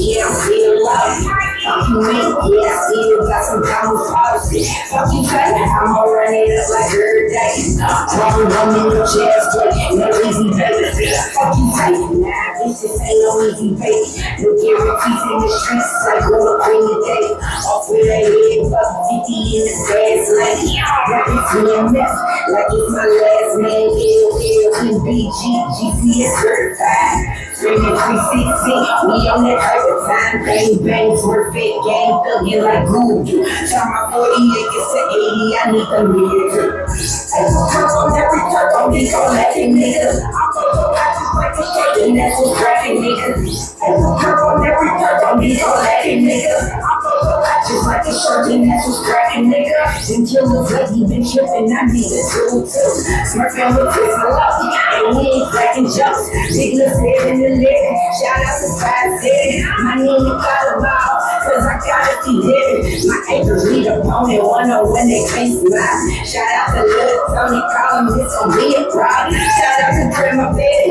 yeah, I'm still lost. Fuck you, man, yeah, I still got some diamonds policy. Fuck you, cut, I'ma run it up like every day. One in the chest, no easy baby. Fuck you, tight, nah, bitches ain't no easy baby. No guarantees in the streets, like go up in the day. Off with a head, fuck 50 in the fast lane. Rapping CMF, like it's my last name. LLMBG, GPS certified. Screaming 360, we on that type of time. Bang, bangs, worth it, gang thuggin' like Google. Shot my 40 acres to 80, I need the mirror. Turn on every turn on these all laughing niggas. I'm so just like a shake, and that's what's rapping niggas. Turn on every turn on these all laughing niggas. I'm so just like a shirt, and that's what's cracking niggas. And killers like you been tripping, I need a tool too. Smurfing with this love, and we ain't cracking jokes. Big lips head in the lid. Shout out to 5 City. My name is Calabar, cause I gotta see it. My acres read up on it, wanna when they can't smile. Shout out to Lil Tony, call him, this gon' be a problem. Shout out to Grandma Betty,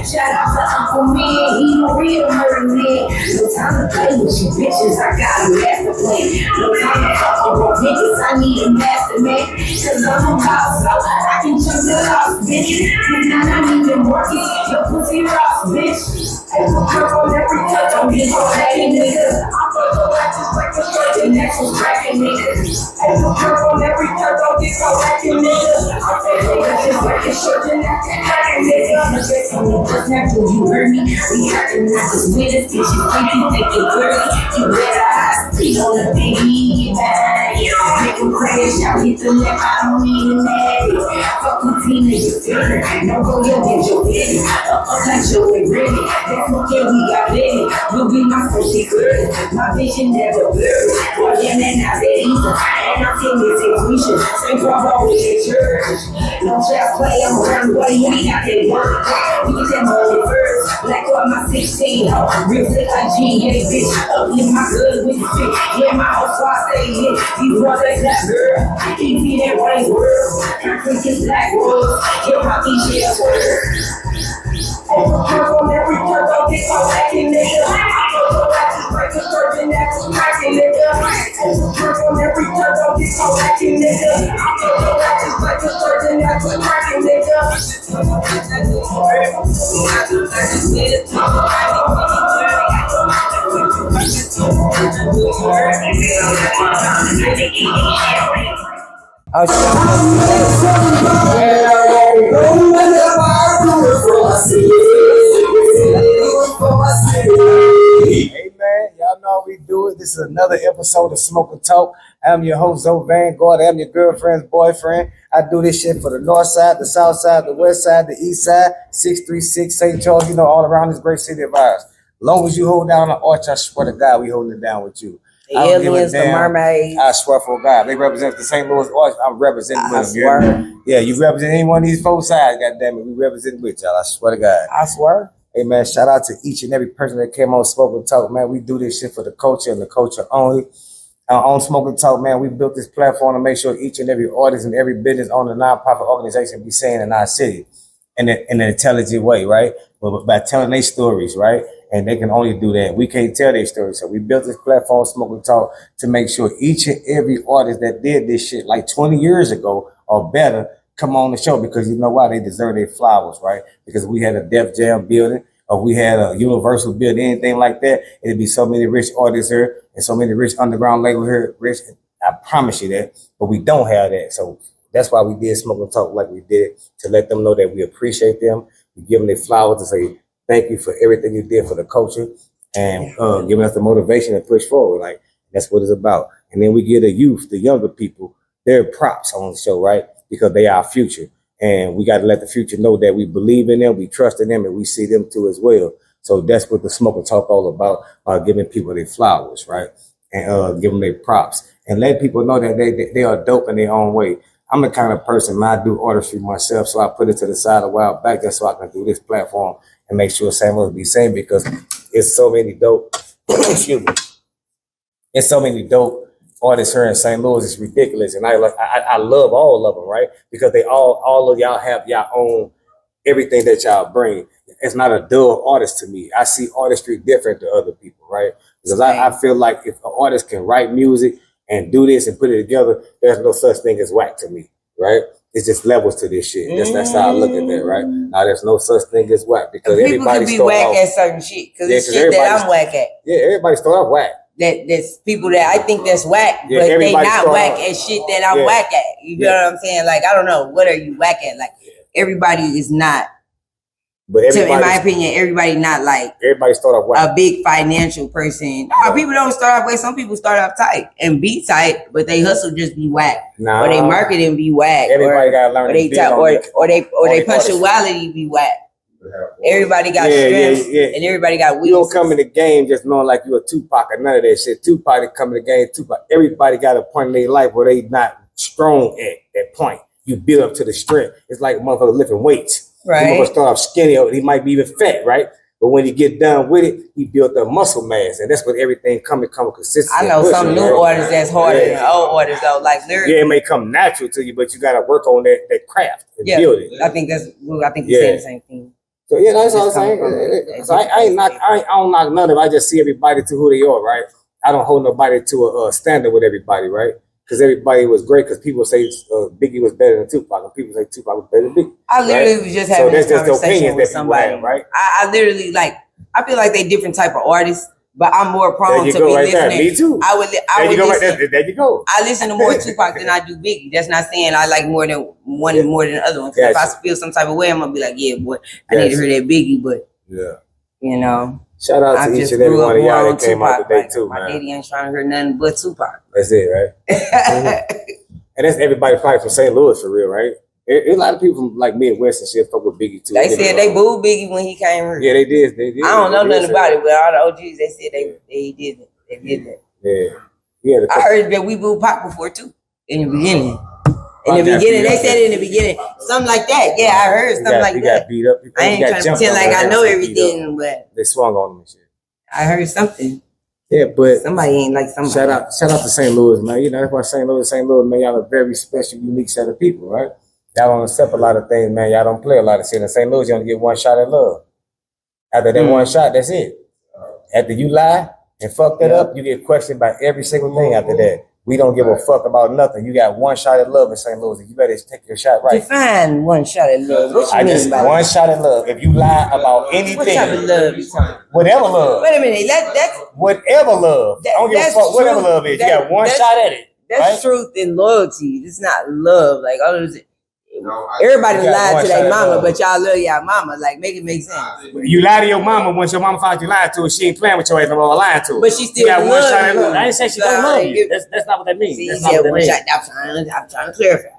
shout out to Uncle Me, he a real murder man. No time to play with you bitches, I got a master plan. No time to fuck with niggas, I need a master man. Cause I'm a boss, so I can jump the lost, bitch. And I don't even work it, your pussy lost, bitch. Girl, every touch on me, so happy niggas. I'm so just like a straight, and that's what's cracking niggas. Girl, every touch on me, so happy niggas. I'm just like a shirt, and that's cracking niggas. Just natural, you heard me. We acting like this with us, bitch. You think you dirty? You better hide, speak on the baby, get back. Make them crash, I'll hit the left, I don't need a natty. Fuck with teenagers, no go, you'll get your bitty. Up like you're ready. That's okay, we got ready. We'll be my first secret. My vision never blurred. Well, yeah, man, not that either. And I'm seeing this intuition. Same problem with the church. No child play, I'm around, boy, you ain't got that work. We get that money first. Black on my 16, real sick like G, bitch. Up in my good with the shit. Yeah, my whole squad stay here. These brothers, that girl. Easy, that white world. I think it's black world. Hip hop, these shit work. On every turn, don't get so lacking, nigga. I'm so just break a shirt, and that's cracking, nigga. On every turn, don't get so lacking, nigga. I'm so just break a shirt, and that's cracking, nigga. Oh, hey man, y'all know how we do it. This is another episode of Smoke and Talk. I'm your host, Zoe Vanguard. I'm your girlfriend's boyfriend. I do this shit for the north side, the south side, the west side, the east side, 636 St. Charles, you know, all around this great city of ours. As long as you hold down the arch, I swear to God, we holding it down with you. The aliens, the mermaids. I swear for God. They represent the St. Louis Arch. I'm representing with them. Yeah, you represent any one of these four sides, goddammit. We represent with y'all. I swear to God. I swear. Hey, man, shout out to each and every person that came on Smoke and Talk, man. We do this shit for the culture and the culture only. On Smoke and Talk, man, we built this platform to make sure each and every artist and every business owner, nonprofit organization be saying in our city in an intelligent way, right? But by telling their stories, right? And they can only do that. We can't tell their stories. So we built this platform, Smoke and Talk, to make sure each and every artist that did this shit like 20 years ago or better come on the show, because you know why? They deserve their flowers, right? Because we had a Def Jam building, or we had a Universal building, anything like that, it'd be so many rich artists here and so many rich underground labels here. Rich, I promise you that. But we don't have that. So that's why we did Smoke and Talk like we did, to let them know that we appreciate them. We give them their flowers to say thank you for everything you did for the culture, and giving us the motivation to push forward. Like, that's what it's about. And then we give the youth, the younger people, their props on the show, right? Because they are our future. And we got to let the future know that we believe in them, we trust in them, and we see them too as well. So that's what the Smoke and Talk all about, giving people their flowers, right? And giving them their props. And let people know that they are dope in their own way. I'm the kind of person, man, I do artistry myself, so I put it to the side a while back just so I can do this platform and make sure Sam will be seen, because it's so many dope, excuse me, it's so many dope artists here in St. Louis. It's ridiculous. And I love all of them, right? Because they all of y'all have your own everything that y'all bring. It's not a dull artist to me. I see artistry different to other people, right? Because I feel like if an artist can write music and do this and put it together, there's no such thing as whack to me, right? It's just levels to this shit. That's how I look at that, right? Now there's no such thing as whack because people can be whack at certain shit because it's shit that I'm whack at. Yeah, everybody start off whack. That's people that I think that's whack, but they not whack at shit that I'm whack at. You know what I'm saying? Like I don't know, what are you whack at? Like everybody is not. But in my opinion, everybody not like everybody start off whack. A big financial person. No, people don't start off whack. Some people start off tight and be tight, but they hustle just be whack. Nah, or they marketing be whack. Everybody gotta learn. Or they punctuality be whack. Everybody got strength and everybody got weakness. You don't come in the game just knowing like you a Tupac or none of that shit. Tupac that come in the game, Tupac. Everybody got a point in their life where they not strong at that point. You build up to the strength. It's like a motherfucker lifting weights. Right. He might start off skinny or he might be even fat, right? But when he get done with it, he built up muscle mass. And that's what everything come consistent. I know some new artists that's harder than old artists though. Like lyrically. Yeah, it may come natural to you, but you gotta work on that craft and build it. I think you say the same thing. So yeah, that's what I'm saying. So I don't knock none of them. I just see everybody to who they are, right? I don't hold nobody to a standard with everybody, right? Because everybody was great. Because people say Biggie was better than Tupac, and people say Tupac was better than Biggie. I literally was just having this conversation with somebody. Right? I literally I feel like they different type of artists, but I'm more prone to be listening. There. Me too. I would listen. There you go. I listen to more Tupac than I do Biggie. That's not saying I like more than one more than the other one. If I feel some type of way, I'm gonna be like, yeah, boy, I need to hear that Biggie. But you know. Shout out to each and every one of y'all that came out today too, man. My daddy ain't trying to hear nothing but Tupac. That's it, right? And that's everybody probably from St. Louis for real, right? A lot of people from like Midwest and shit fuck with Biggie too. They said they booed Biggie when he came here. Yeah, they did. I don't know nothing about it, but all the OGs they said they did it. They did that. Yeah. I heard that we booed Pac before too in the beginning. They said in the beginning, something like that. Yeah, I heard something like that. He got beat up. I ain't trying to pretend like I know everything, but they swung on him and shit. I heard something. Yeah, but somebody ain't like somebody. Shout out to St. Louis, man. You know, that's why St. Louis, man, y'all a very special, unique set of people, right? Y'all don't accept a lot of things, man. Y'all don't play a lot of shit. In St. Louis, you only get one shot at love. After that one shot, that's it. After you lie and fuck that up, you get questioned by every single thing after that. We don't give a fuck about nothing. You got one shot at love in St. Louis. You better take your shot right. Define one shot at love. What you mean by one shot at love? If you lie about anything. What type of love you talking? Whatever love. Wait a minute. That's whatever love. I don't give a fuck whatever love is. You got one shot at it. That's truth and loyalty. It's not love. Like everybody lied to their mama, but y'all love y'all mama. Like, make it make sense. You lie to your mama once your mama found you lying to her. She ain't playing with your ass no more, lying to her. But she still got one shot at love. I ain't saying she don't love you. That's not what that means. That's not what that means. I'm trying to clarify.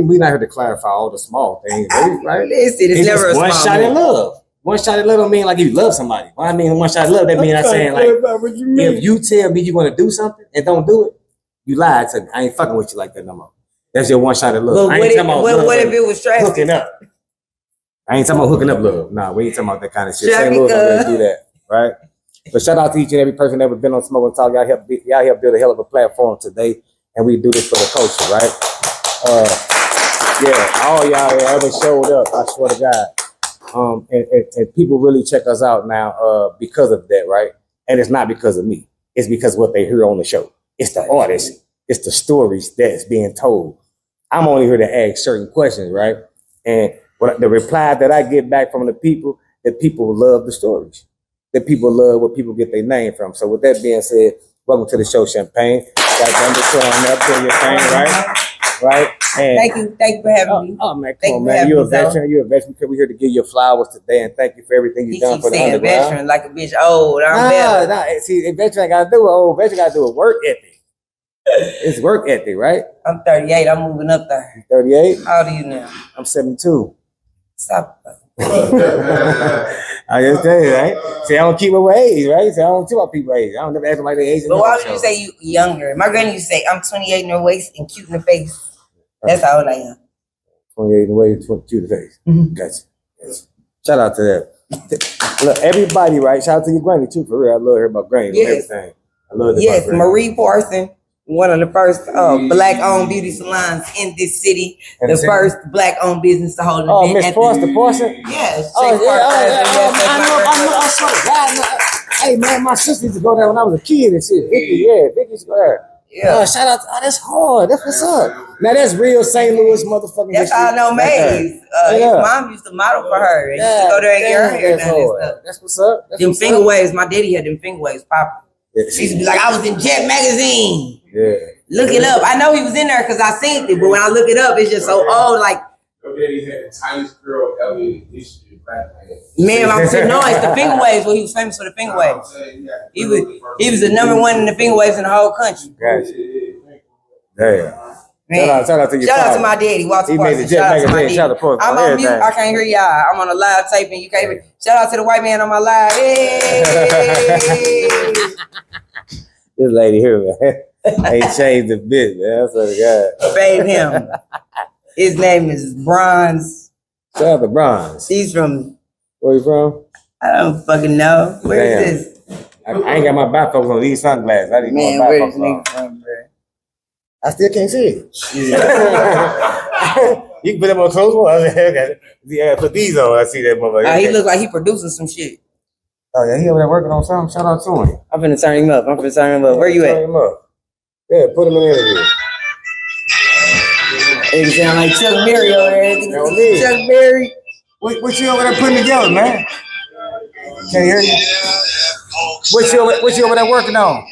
We not here to clarify all the small things, right? It's never a one shot at love. One shot at love don't mean like you love somebody. When I mean one shot at love, that means I'm saying like, if you tell me you want to do something and don't do it, you lied to me. I ain't fucking with you like that no more. That's your one shot at love. But what if it was traffic? Hooking up. I ain't talking about hooking up love. Nah, we ain't talking about that kind of shit. St. Louis don't really do that, right? But shout out to each and every person that ever been on Smoke and Talk. Y'all help build a hell of a platform today, and we do this for the culture, right? All y'all that ever showed up, I swear to God. And people really check us out now because of that, right? And it's not because of me. It's because of what they hear on the show. It's the artists. It's the stories that's being told. I'm only here to ask certain questions, right? And the reply that I get back from the people love the stories. That people love what people get their name from. So with that being said, welcome to the show, Champagne. Got them to put on that, doing your thing, right? And thank you for having me. Oh man, come on, man. You're a veteran. Because we're here to give you flowers today, and thank you for everything you've done for the underground. Veteran like a bitch old. See, a veteran gotta do it. Old veteran gotta do a work ethic. It's work ethic, right? I'm 38. I'm moving up there. 38? How old are you now? I'm 72. Stop. I just tell you, right? See, I don't keep my age, right? See, I don't tell people age. I don't never ask them like their age. But why would you say you younger? My granny used to say, I'm 28 in the waist and cute in the face. That's how old I am. 28 in the waist, cute in the face. Mm-hmm. Gotcha. Shout out to that. Look, everybody, right? Shout out to your granny, too, for real. I love her about granny and everything. I love it. Yes, Marie Parson. one of the first black-owned beauty salons in this city. The first black-owned business to hold an event. Oh, Miss Porson? Yes. I swear to God. Hey, man, my sister used to go there when I was a kid and shit. Vicky used to go there. Yeah. Shout out. That's hard. That's what's up. Now, that's real St. Louis motherfucking. That's how I know Maze. His mom used to model for her. And used to go there and get her hair done and stuff. That's what's up. Them finger waves. My daddy had them finger waves popping. She used to be like, I was in Jet Magazine. Yeah. Look it up. I know he was in there because I seen it, but when I look it up, it's just so old. Like, your daddy had the tightest girl ever in history. Man, I'm saying no, it's the finger waves. Well, he was famous for the finger waves. He was the number one in the finger waves in the whole country. Gotcha. Damn. Shout out to your Shout out to my daddy, Walter Parsons. Shout out to my daddy. I'm on mute. I can't hear y'all. I'm on a live taping. You can't hear. Shout out to the white man on my live. Hey. This lady here, man. Ain't changed a bit, man. I swear to God. Fade him. His name is Bronze. Shout out to Bronze. He's from. Where you from? I don't fucking know. Where is this? I ain't got my bifocals on these sunglasses. I didn't man, my where this bifocals nigga from, bro? I still can't see it. You can put them on close one. Yeah, put these on. I see that motherfucker. He look like he producing some shit. Oh yeah, he over there working on something. Shout out to him. I'm finna turn him up. Where you at? Turn him up. Yeah, put him in the interview. It sound like Chuck Berry over there. Chuck Berry. What you over there putting together, man? Can't hear you. What you over there working on?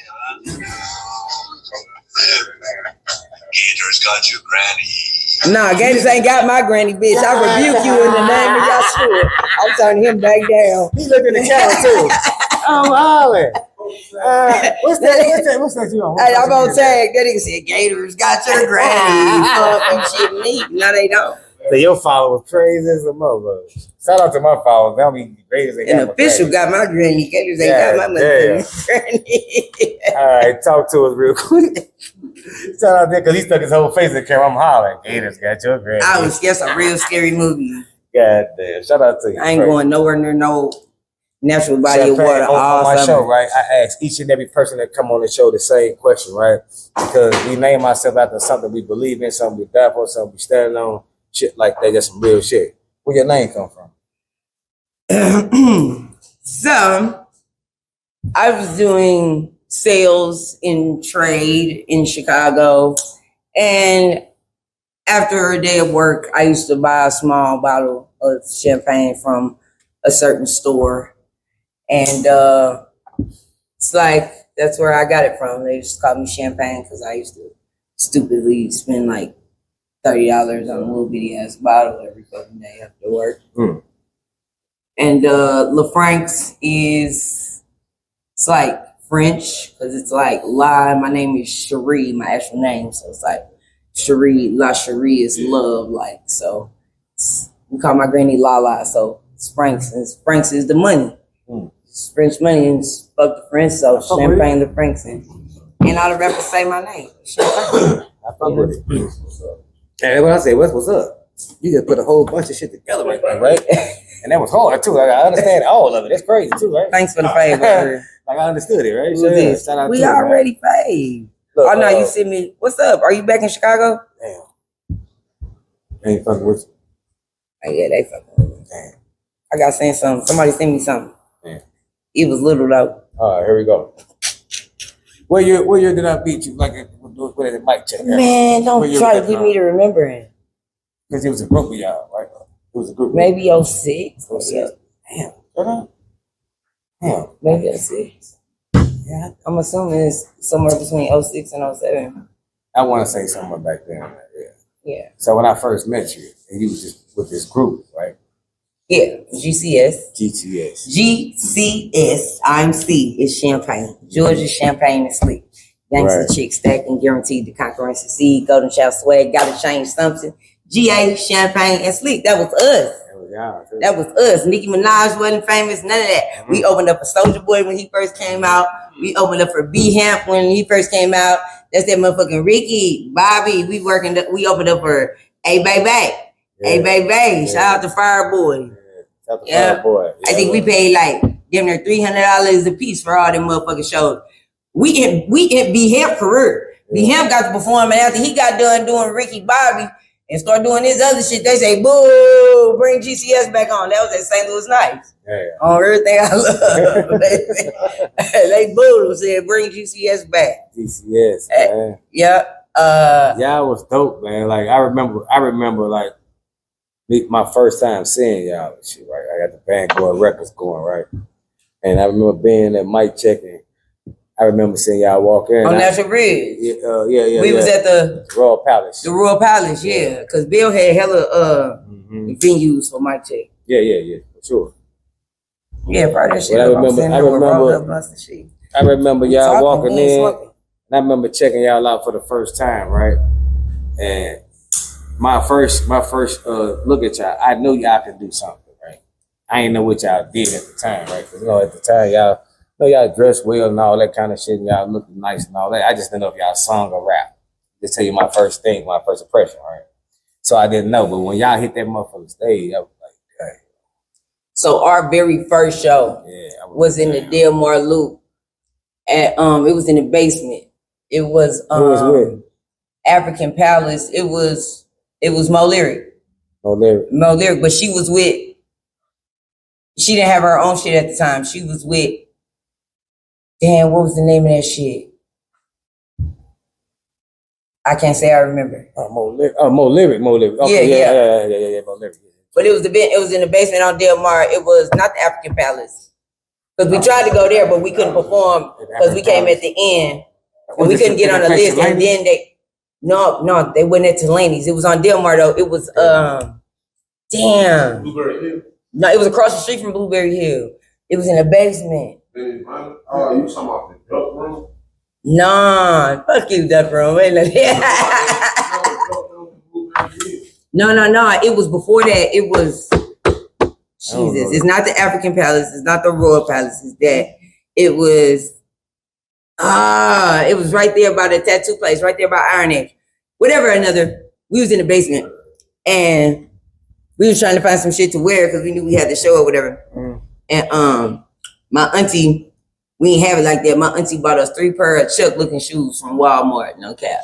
Gators got your granny. Nah, Gators ain't got my granny, bitch. I rebuke you in the name of Yahshua. I'm turning him back down. He looking at the camera too. I'm hollering. What's that you on? Hey, I'm gonna tag that nigga said Gators got your granny. Fucking shit me. No, they don't. So your followers crazy as a mother. Shout out to my followers. They'll be great as they got. An official got my granny. Gators ain't got my motherfucking granny. All right, talk to us real quick. Shout out there because he stuck his whole face in the camera. I'm hollering. Gators got your granny. That's a real scary movie. God damn. Shout out to you. I ain't going nowhere near no natural body of water. On my show, right? I ask each and every person that come on the show the same question, right? Because we name ourselves after something we believe in, something we die for, something we stand on, shit like that. Just some real shit. Where your name come from? So, I was doing sales in trade in Chicago, and after a day of work, I used to buy a small bottle of champagne from a certain store, and it's like that's where I got it from. They just called me Champagne because I used to stupidly spend like $30 on a little bitty ass bottle every fucking day after work. Mm. And LaFrank's it's like French because it's like my name is Cherie, my actual name, so it's like Cherie. La Cherie is love, like, so we call my granny Lala, so it's Frank's, and Frank's is the money. It's French money, and it's fuck the French, so Champagne the Franks, and all the rappers say my name. Champagne. I fuck with it. And when I say what's up, you just put a whole bunch of shit together right there, right? And that was hard too. I understand all of it. That's crazy too, right? Thanks for the favor. Like I understood it, right? Shout out we already paid. Look, no, you see me. What's up? Are you back in Chicago? Damn. Ain't fucking with you. Oh, yeah, they fucking with me. Damn. I got sent something. Somebody sent me something. Damn. It was little though. All right, here we go. Where year did I beat you? Like with the mic check. Man, don't try to get me to remembering. Because it was a group of y'all, right? It was a group. Maybe 06. 06. Damn. Shut up. Damn. Maybe 06. Yeah, I'm assuming it's somewhere between 06 and 07. I want to say somewhere back then. Yeah. So when I first met you, and you was just with this group, right? Yeah, GCS. GCS. I'm C. It's Champagne. Georgia Champagne and Sleep. Gangsta Right. Chick Stack and Guaranteed to Conquer and Succeed. Golden Child Swag. Gotta change something. GA Champagne and Sleep. That was us. That was us. Nicki Minaj wasn't famous. None of that. Mm-hmm. We opened up for Soulja Boy when he first came out. We opened up for B Hamp when he first came out. That's that motherfucking Ricky, Bobby. We opened up for A Baby. A Baby. Shout out to Fireboy. Yeah. I think we paid like damn near $300 a piece for all them motherfucking shows. We in B Hamp career. Him got to perform, and after he got done doing Ricky Bobby and start doing his other shit, they say, "Boo, bring GCS back on." That was at St. Louis Nights. Yeah. On everything I love. They booed, said, "Bring GCS back." GCS, man. Yeah. Y'all was dope, man. Like I remember like my first time seeing y'all and shit, right? I got the Vanguard Records going, right? And I remember being at mic checking. I remember seeing y'all walk in. On Natural Bridge. Yeah. We was at the Royal Palace. The Royal Palace, yeah. Because Bill had hella venues for mic check. Yeah, for sure. Yeah, probably that shit. I remember y'all walking in. And I remember checking y'all out for the first time, right? And my first look at y'all, I knew y'all could do something, right? I ain't know what y'all did at the time, right? Because at the time y'all dressed well and all that kind of shit, and y'all looked nice and all that. I just didn't know if y'all sung or rap. Just tell you my first impression, right? So I didn't know, but when y'all hit that motherfucking stage, I was like, dang. So our very first show was in the Delmar Loop. It was in the basement. It was African Palace. It was Mo Lyric. Mo Lyric, but she didn't have her own shit at the time. She was with, damn, what was the name of that shit? I can't say I remember. Mo Lyric. Okay, yeah, Mo Lyric. But it was in the basement on Delmar. It was not the African Palace. Because we tried to go there, but we couldn't perform because we came at the end. And we couldn't get on the list. And then no, they went at Delaney's. It was on Delmar though. It was damn. Blueberry Hill. No, it was across the street from Blueberry Hill. It was in the basement. Oh, you talking about the dope room? Nah, fuck you, duck room. No. It was before that. It was Jesus. It's not the African Palace. It's not the Royal Palace. It's that. It was right there by the tattoo place, right there by Iron Age. Whatever another. We was in the basement and we was trying to find some shit to wear because we knew we had the show or whatever. And my auntie, we ain't have it like that. My auntie bought us 3 pair of Chuck looking shoes from Walmart, no cap.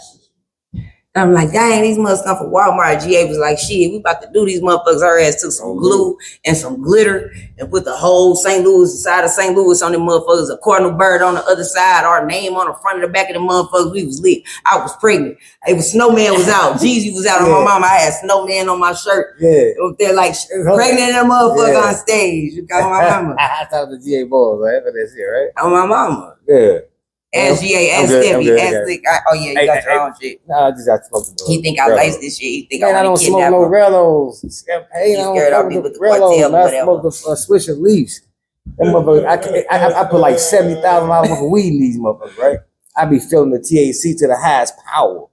I'm like, dang, these motherfuckers come from Walmart. GA was like, shit, we about to do these motherfuckers. Her ass took some glue and some glitter and put the whole St. Louis, side of St. Louis on them motherfuckers, a cardinal bird on the other side, our name on the front and the back of the motherfuckers. We was lit. I was pregnant. It was Snowman was out. Jeezy was out on my mama. I had Snowman on my shirt. Yeah. They're like, pregnant and that motherfucker on stage. You got my mama. I thought the GA balls, right? That's it, right? On my mama. Yeah. As GA, as Steffi, as Slick. You got your own shit. No, I just got to smoke the He think I lace this shit. He think I don't smoke no Rellos. Hey, I don't smoke the Rellos. I smoke the Swisher Leafs. Them motherfuckers, I put like $70,000 worth of weed in these motherfuckers, right? I be filling the THC to the highest power.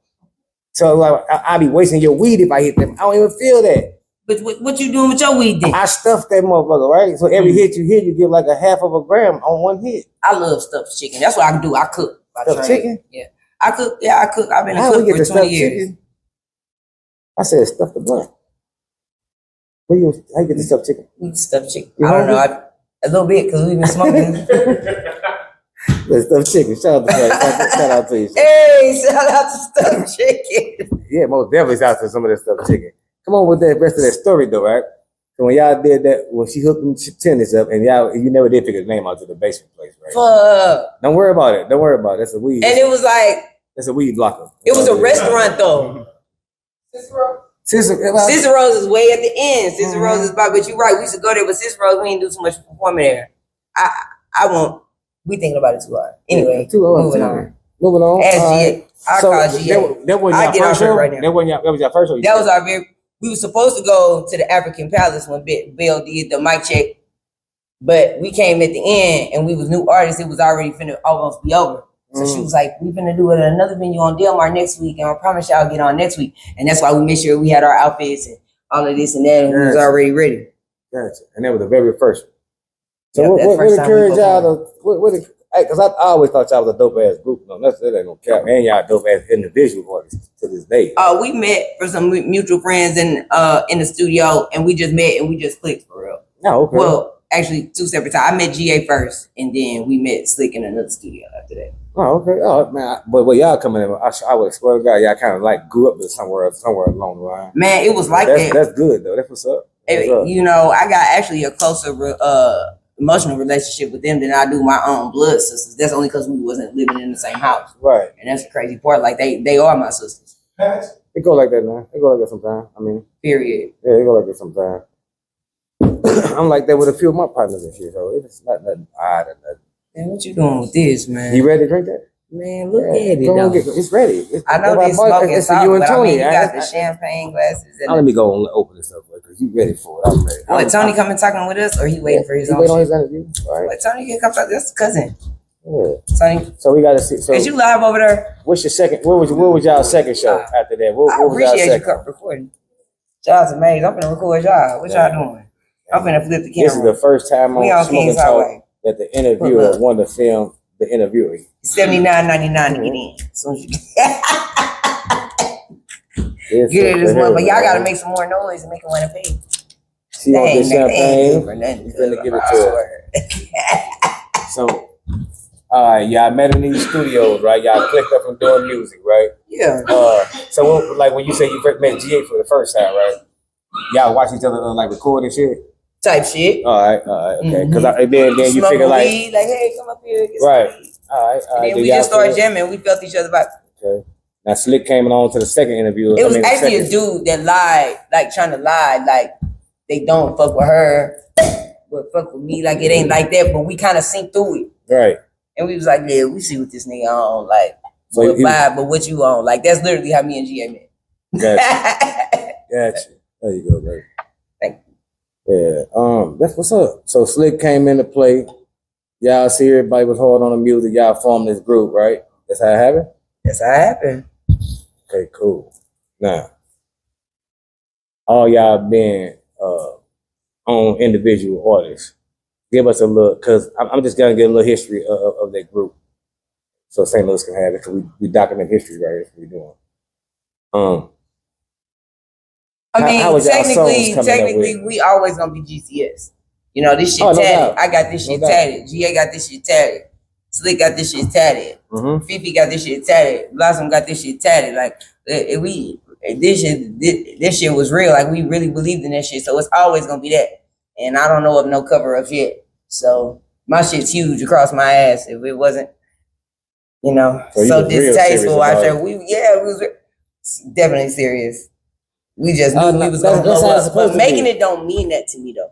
So like, I be wasting your weed if I hit them. I don't even feel that. But what you doing with your weed then? I stuff that motherfucker, right? So every hit you hit, you get like a half of a gram on one hit. I love stuffed chicken. That's what I can do. I cook. Stuffed chicken? Yeah. I cook. I've been a cook for 20 years. Chicken? I said stuff the blunt. How you get the stuffed chicken? Stuffed chicken. I don't know. A little bit because we've been smoking. Let's stuffed chicken. Shout out to you. Hey, shout out to stuffed chicken. Yeah, most definitely shout out to some of that stuffed chicken. Come on with that rest of that story though, right? So when y'all did that, when she hooked them tennis up, and you never did figure the name out to the basement place, right? Fuck. Don't worry about it. That's a weed. And it was like that's a weed blocker. It was a restaurant though. Cicero's is way at the end. Cicero's is by, but you're right. We used to go there, but Cicero's we ain't do too much performing there. I won't. We thinking about it too hard. Anyway, moving on. I call GA. That wasn't your first show right now. That was your first show. That was our very. We were supposed to go to the African Palace when Bill did the mic check, but we came at the end and we was new artists. It was already finna almost be over. So she was like, we finna do it at another venue on Delmar next week, and I promise y'all get on next week. And that's why we made sure we had our outfits and all of this and that, and we was already ready. Gotcha. And that was the very first one. So what encouraged y'all to, because I always thought y'all was a dope ass group. No, that ain't no cap. And y'all dope ass individual artists to this day. We met for some mutual friends in the studio, and we just met and we just clicked for real. Oh, okay. Well, actually 2 separate times. I met GA first, and then we met Slick in another studio after that. Oh, okay. Oh, man. But y'all coming in, I would swear to God, y'all kind of like grew up somewhere along the line. Man, it was like that. That's good, though. That's what's up. You know, I got actually a closer emotional relationship with them than I do my own blood sisters. That's only because we wasn't living in the same house. Right. And that's the crazy part. Like, they are my sisters. It go like that, man. It go like that sometimes. I mean. Period. Yeah, it go like that sometimes. I'm like that with a few of my partners and shit, so it's not nothing odd or nothing. Man, what you doing with this, man? You ready to drink that? Man, look at it, though. It's ready. I know they smoking it's for you and Tony. You got the champagne glasses. Now let me go and open this up because you ready for it. I'm ready. What, Tony coming talking with us, or he waiting for his own? He waiting on his interview. All right. What, Tony can come talk. That's cousin. Yeah. Tony. So we got to see. So is you live over there? What's your second? What was y'all second show after that? What I was y'all appreciate second? you recording. Y'all's amazing. I'm gonna record y'all. What y'all doing? I'm gonna flip the camera. This is the first time on Smoking Talk that the interviewer wanted to film the interviewer. $79.99 to get in. As soon as you get it this month, but y'all gotta make some more noise and make it want to pay. She want this champagne. He's gonna give it to her. So, all right, y'all met in these studios, right? Y'all clicked up from doing music, right? Yeah. So, like when you say you met GA for the first time, right? Y'all watch each other like record and shit. Type shit. All right, okay. Because then you figure like, hey, come up here. Right. All right. And then we just started jamming. We felt each other back. Okay. Now Slick came on to the second interview. It was actually a dude that lied, like trying to lie, like they don't fuck with her, but fuck with me. Like it ain't like that. But we kind of synced through it. Right. And we was like, yeah, we see what this nigga on. Like, so what vibe, but what you on? Like that's literally how me and GA met. Gotcha. There you go, baby. Thank you. Yeah, that's what's up. So Slick came into play. Y'all see everybody was hard on the music. Y'all formed this group, right? That's how it happened? That's how it happened. Okay, cool. Now, all y'all been on individual artists. Give us a look, because I'm just going to get a little history of that group. So St. Louis can have it, because we document history right here. That's what we're doing. Technically, we always gonna be GCS. You know, this shit tatted. I got this shit tatted. GA got this shit tatted. Slick got this shit tatted. Fifi got this shit tatted. Blossom got this shit tatted. Like this shit was real. Like we really believed in that shit. So it's always gonna be that. And I don't know of no cover up yet. So my shit's huge across my ass. If it wasn't, you know, so distasteful. I said we was definitely serious. We just knew we was gonna blow up. But making it don't mean that to me though.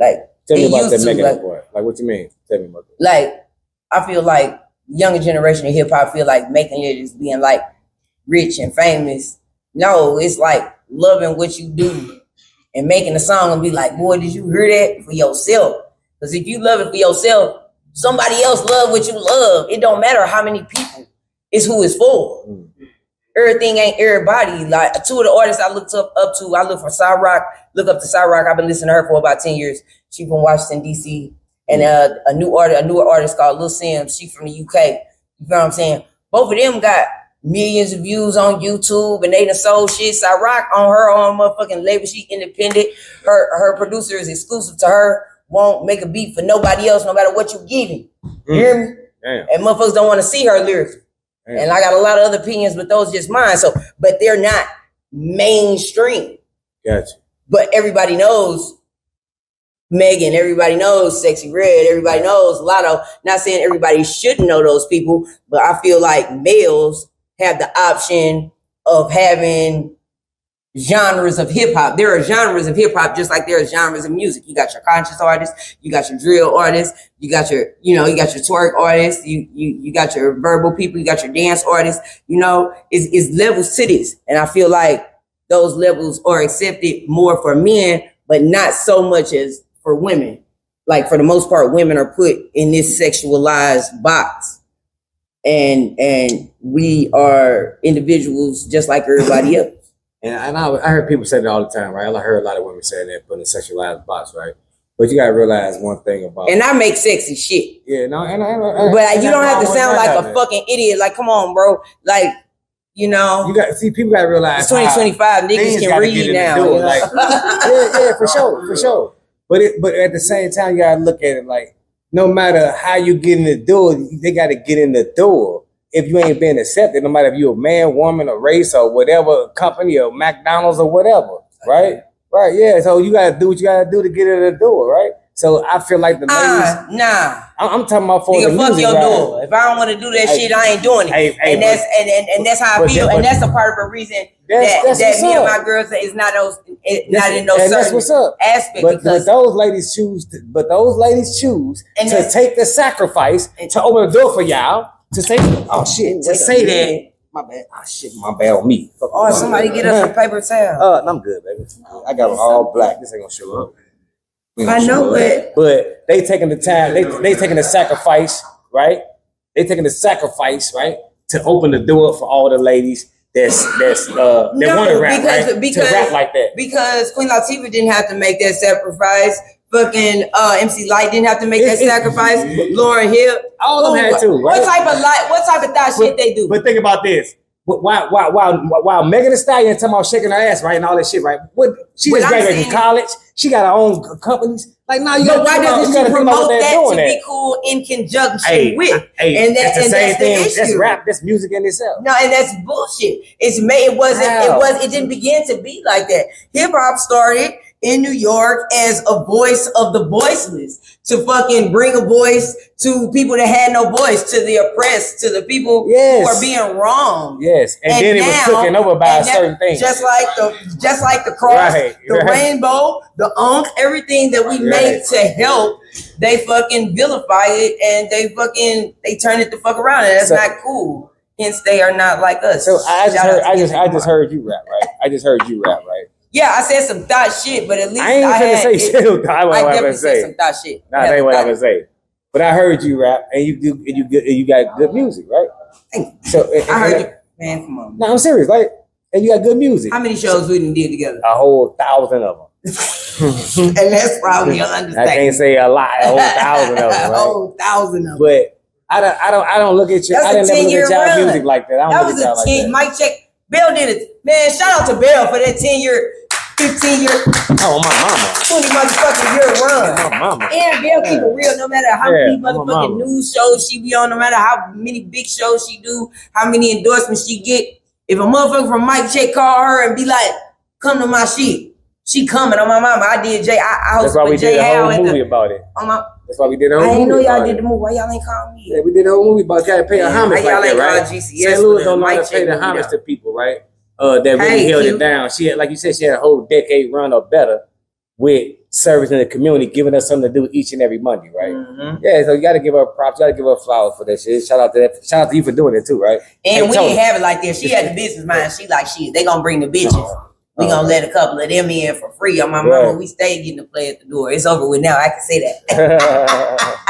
Like tell me about that making it part. Like what you mean? Tell me about that. Like I feel like younger generation of hip hop feel like making it is being like rich and famous. No, it's like loving what you do and making a song and be like, boy, did you hear that for yourself? Because if you love it for yourself, somebody else love what you love. It don't matter how many people. It's who it's for. Everything ain't everybody. Like two of the artists I looked up to, I look for Cyrock, look up to Cyrock. I've been listening to her for about 10 years. She from Washington, D.C. And a newer artist called Lil Sims. She from the UK. You know what I'm saying? Both of them got millions of views on YouTube and they done sold shit. Cyrock on her own motherfucking label. She independent. Her producer is exclusive to her. Won't make a beat for nobody else, no matter what you give him. You hear me? Damn. And motherfuckers don't want to see her lyrics. And I got a lot of other opinions, but those just mine. So, but they're not mainstream. Gotcha. But everybody knows Megan. Everybody knows Sexy Red. Everybody knows Lotto. Not saying everybody shouldn't know those people, but I feel like males have the option of having genres of hip hop. There are genres of hip hop, just like there are genres of music. You got your conscious artists, you got your drill artists, you got your, you got your twerk artists, you got your verbal people, you got your dance artists. It's levels to this, and I feel like those levels are accepted more for men, but not so much as for women. Like for the most part, women are put in this sexualized box, and we are individuals just like everybody else. And I heard people say that all the time, right? I heard a lot of women say that, put in a sexualized box, right? But you gotta realize one thing about and I make sexy shit. Yeah, no, but you don't have to sound like a fucking idiot. Like, come on, bro. Like, you people gotta realize it's 2025. Niggas can read now. Yeah, for sure. But at the same time, you gotta look at it like, no matter how you get in the door, they gotta get in the door. If you ain't been accepted, no matter if you're a man, woman, or race, or whatever company, or McDonald's, or whatever, right? Right, yeah. So you gotta do what you gotta do to get in the door, right? So I feel like the ladies. Nah. I'm talking about for nigga, the fuck music your ride. door. If I don't want to do that shit, I ain't doing it. And that's how I feel. And that's a part of the reason that me and my girls is not in those certain aspects. But those ladies choose. To take the sacrifice to open the door for y'all to say, oh shit, to say that. My bad. Oh shit, my bad on me. Oh, somebody get us a paper towel. I'm good, baby. I got them all black. This ain't gonna show up. I know it. But they taking the time, they taking the sacrifice, right? They taking the sacrifice, right? To open the door for all the ladies that want to rap, right? To rap like that. Because Queen Latifah didn't have to make that sacrifice. Fucking MC Light didn't have to make that sacrifice. Lauryn Hill, all of them had to, right? What type of thought shit they do? But think about this. While Megan Thee Stallion talking about shaking her ass, right, and all that shit, right? She just graduated from college. She got her own companies. Like, now you got to think about what they're promote doing. To be cool in conjunction with. And that's the same thing. That's That's rap. That's music in itself. No, and that's bullshit. It didn't begin to be like that. Hip hop started in New York as a voice of the voiceless, to fucking bring a voice to people that had no voice, to the oppressed, to the people who are being wrong. Yes, and then it was taken over by a certain thing. Just like the cross, the rainbow, the everything that we make to help, they fucking vilify it and they turn it the fuck around, and that's not cool. Hence, they are not like us. So I just heard you rap, right? I just heard you rap, right? Yeah, I said some thought shit, but at least I ain't finna say shit. I definitely said some thought shit. Nah, that ain't what I'm gonna say. But I heard you rap, and you got good music, right? So I heard you, man. Come on. No, I'm serious, like, and you got good music. How many shows we done did together? A whole 1,000 of them. And that's probably your understanding. I can't say a lot. A whole 1,000 of them. Right? A whole 1,000 of them. But I don't look at you. I didn't never look at y'all music like that. I don't look at y'all like that. Mike check. Bell did it. Man, shout out to Bell for that 10-year. 15-year, oh my mama, 20 motherfucking year run. My mama. And Bell keep it real, no matter how many motherfucking news shows she be on, no matter how many big shows she do, how many endorsements she get. If a motherfucker from Mike Check call her and be like, "Come to my shit," she coming. On my mama, I did Jay. I That's why we did a whole movie about it. That's why we did a whole movie. I didn't know y'all did the movie. Why y'all ain't call me? Yeah, we did a whole movie about gotta pay a homage like that, right? GCS St. Louis don't know how to pay the homage to people, right? That really held it down. She had, like you said, she had a whole decade run or better with service in the community, giving us something to do each and every Monday, right? Mm-hmm. Yeah, so you got to give her props. You got to give her flowers for that shit. Shout out to that. Shout out to you for doing it too, right? And we didn't have it like that. She had the business mind. She like, shit, they gonna bring the bitches. We gonna let a couple of them in for free. On my mama, we stayed getting to play at the door. It's over with now. I can say that.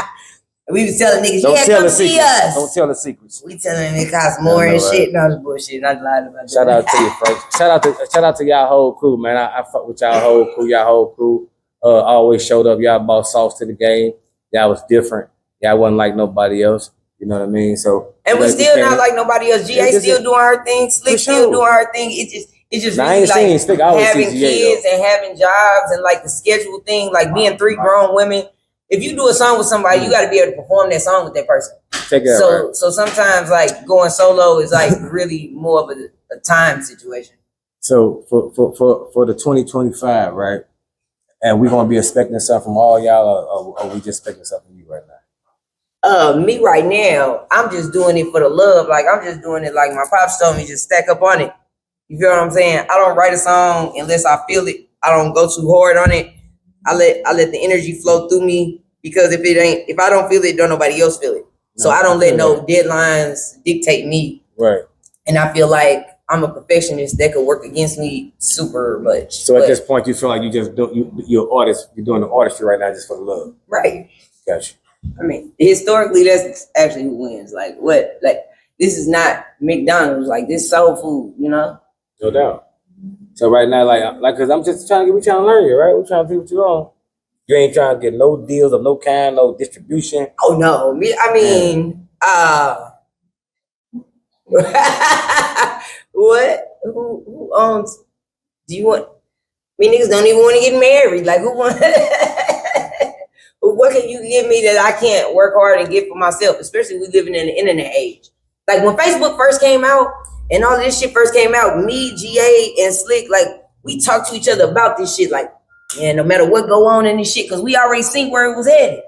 We was telling niggas, come see us. Don't tell the secrets. We telling them it costs more and shit. No, it's bullshit. Not lying about that. Shout out to you, folks. Shout out to y'all whole crew, man. I fuck with y'all whole crew. Y'all whole crew always showed up. Y'all brought sauce to the game. Y'all was different. Y'all wasn't like nobody else. You know what I mean? So and we still not like nobody else. GA still doing her thing. Slick still doing her thing. It's just really like having kids and having jobs and like the schedule thing, like being 3 grown women. If you do a song with somebody, you got to be able to perform that song with that person. So sometimes like going solo is like really more of a time situation. So for the 2025, right? And we're gonna be expecting something from all y'all, or we just expecting something from you right now? Me right now, I'm just doing it for the love. Like I'm just doing it like my pops told me, just stack up on it. You feel what I'm saying? I don't write a song unless I feel it. I don't go too hard on it. I let the energy flow through me, because if I don't feel it, don't nobody else feel it. So I don't let no deadlines dictate me. Right. And I feel like I'm a perfectionist that could work against me super much. So at this point, you feel like you're an artist. You're doing the artistry right now just for the love. Right. Gotcha. I mean, historically, that's actually who wins. Like what? Like this is not McDonald's. Like this soul food, you know? No doubt. So right now, like, cause I'm just trying to learn you, right? We're trying to see what you're on. You ain't trying to get no deals of no kind, no distribution. Oh no, I mean, what? Who owns? Do you want? Me niggas don't even want to get married. Like who want? What can you give me that I can't work hard and get for myself? Especially we living in the internet age. Like when Facebook first came out and all this shit first came out, me, GA, and Slick, like we talked to each other about this shit. Like, man, no matter what go on in this shit, because we already seen where it was headed.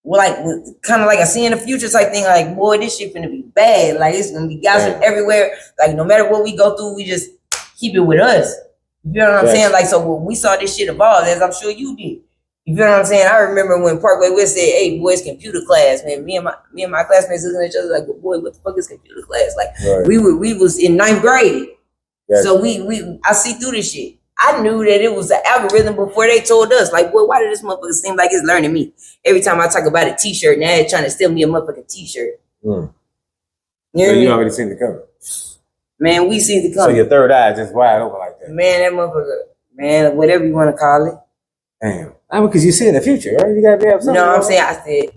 Well, like kind of like a seeing the future type thing. Like, boy, this shit finna be bad. Like it's gonna be gossip everywhere. Like no matter what we go through, we just keep it with us. You know what I'm saying? Like so, when we saw this shit evolve, as I'm sure you did. You feel what I'm saying? I remember when Parkway West said, "Hey, boys, computer class." Man, me and my classmates looking at each other like, well, "Boy, what the fuck is computer class?" Like we was in 9th grade, so I see through this shit. I knew that it was an algorithm before they told us. Like, boy, why did this motherfucker seem like it's learning me? Every time I talk about a T-shirt, now it's trying to steal me a motherfucking T-shirt. Mm. So you already seen the cover. Man, we see the cover. So your third eye just wide open like that. Man, that motherfucker, man, whatever you want to call it. Damn. I mean, because you see in the future, right? You gotta be able to. No, I'm saying, I said.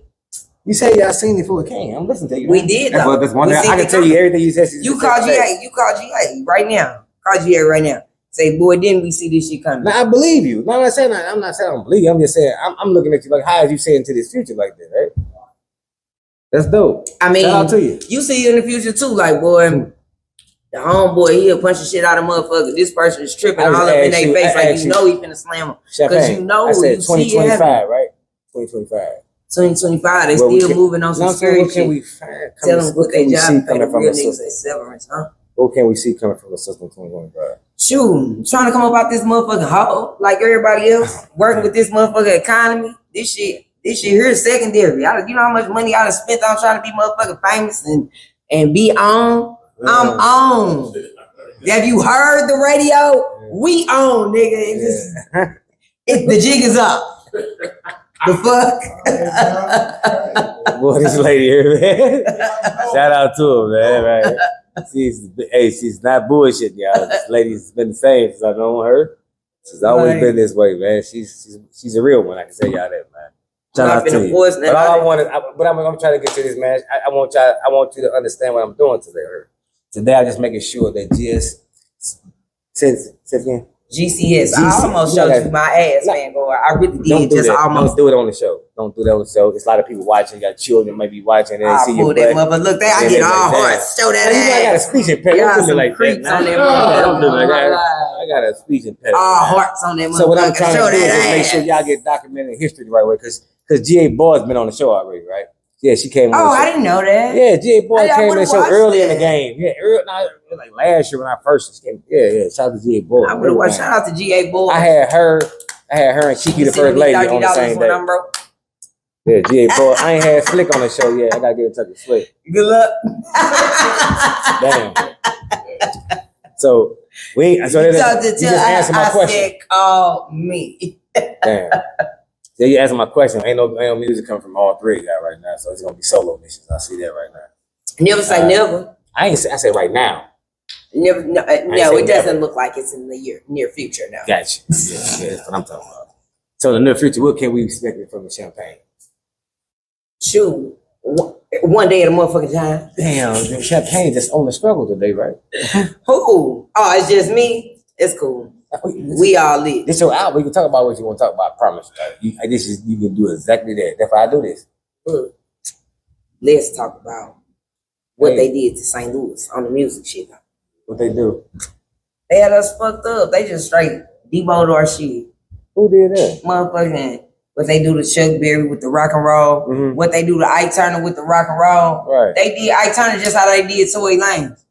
You say y'all seen it before it came. I'm listening to you. We did, though. That's one thing. I can tell you everything you said. You call GA. You call GA right now. Call GA right now. Say, boy, didn't we see this shit coming? Now, I believe you. No, I'm not saying I don't believe you. I'm just saying, I'm looking at you like, how is you saying into this future like that, right? That's dope. I mean, shout out to you. You see it in the future too. Like, boy, the homeboy, he'll punch the shit out of motherfucker. This person is tripping all up in their face like you know he finna slam him. Because you know I said 2025, right? 2025. 2025, they still moving on some scary shit. What can we find? Tell them what they job coming from the system. Severance, huh? What can we see coming from the system 2025? Shoot, trying to come up out this motherfucking hole like everybody else, working with this motherfucking economy. This shit here is secondary. You know how much money I done spent on trying to be motherfucking famous and be on? I'm on. Have you heard the radio? We on, nigga. The jig is up. The fuck? Boy, this lady here, man. Shout out to her, man. Right? She's not bullshitting, y'all. This lady's been the same since I've known her. She's always been this way, man. She's a real one. I can tell y'all that, man. Shout out to you. But all I wanted, I'm trying to get to this, man. I want you to understand what I'm doing today. Today, I'm just making sure that say again. GCS. I almost showed you my ass, man. Boy, I really did. Don't do it on the show. Don't do that on the show. There's a lot of people watching. You got children maybe watching. And see your butt. Look there. I get all hearts. Show that ass. I got a speech impediment. I like creeps on that I got a speech impediment. All hearts on that motherfucker. So what I'm trying to do is just make sure y'all get documented history the right way. Because GA Boyd's been on the show already, right? Yeah, she came on the show. I didn't know that. Yeah, GA Boyd came in the show early in the game. Yeah, like last year when I first came. Yeah. Shout out to GA Boyd. I would have watched. Shout out to GA Boyd. I had her and Kiki the first lady on the same day. Yeah, GA Boyd. I ain't had Slick on the show yet. I gotta get in touch with Slick. Good luck. Damn. So you just answer my question. Said, call me. Damn. Yeah, you answer my question. Ain't no music coming from all three guys right now, so it's gonna be solo missions. I see that right now. Never say never. I say right now. Never. No, it doesn't look like it's in the near future now. Gotcha. Yeah, that's what I'm talking about. So in the near future, what can we expect from the champagne? Shoot, one day at a motherfucking time. Damn, the champagne just on the struggle today, right? Who? Oh, it's just me. It's cool. We all lit. This your album. You can talk about what you want to talk about. I promise. You can do exactly that. That's why I do this. Let's talk about what they did to St. Louis on the music shit. What they do? They had us fucked up. They just straight deboed our shit. Who did that? Motherfucking what they do to Chuck Berry with the rock and roll. Mm-hmm. What they do to Ike Turner with the rock and roll. Right. They did Ike Turner just how they did Tory Lanez.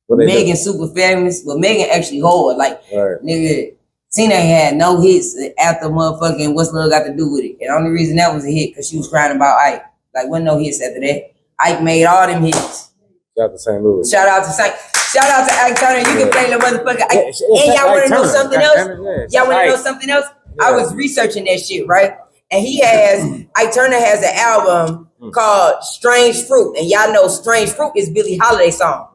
Megan super famous, but Megan actually hard. Like, nigga, Tina had no hits after motherfucking What's Love Got to Do With It. And the only reason that was a hit because she was crying about Ike. Like, wasn't no hits after that. Ike made all them hits. Shout out to St. Louis. Shout out to Ike Turner. You can play the motherfucker. And y'all want to know something else? Y'all want to know something else? I was researching that shit, right? And Ike Turner has an album called Strange Fruit. And y'all know Strange Fruit is Billie Holiday's song.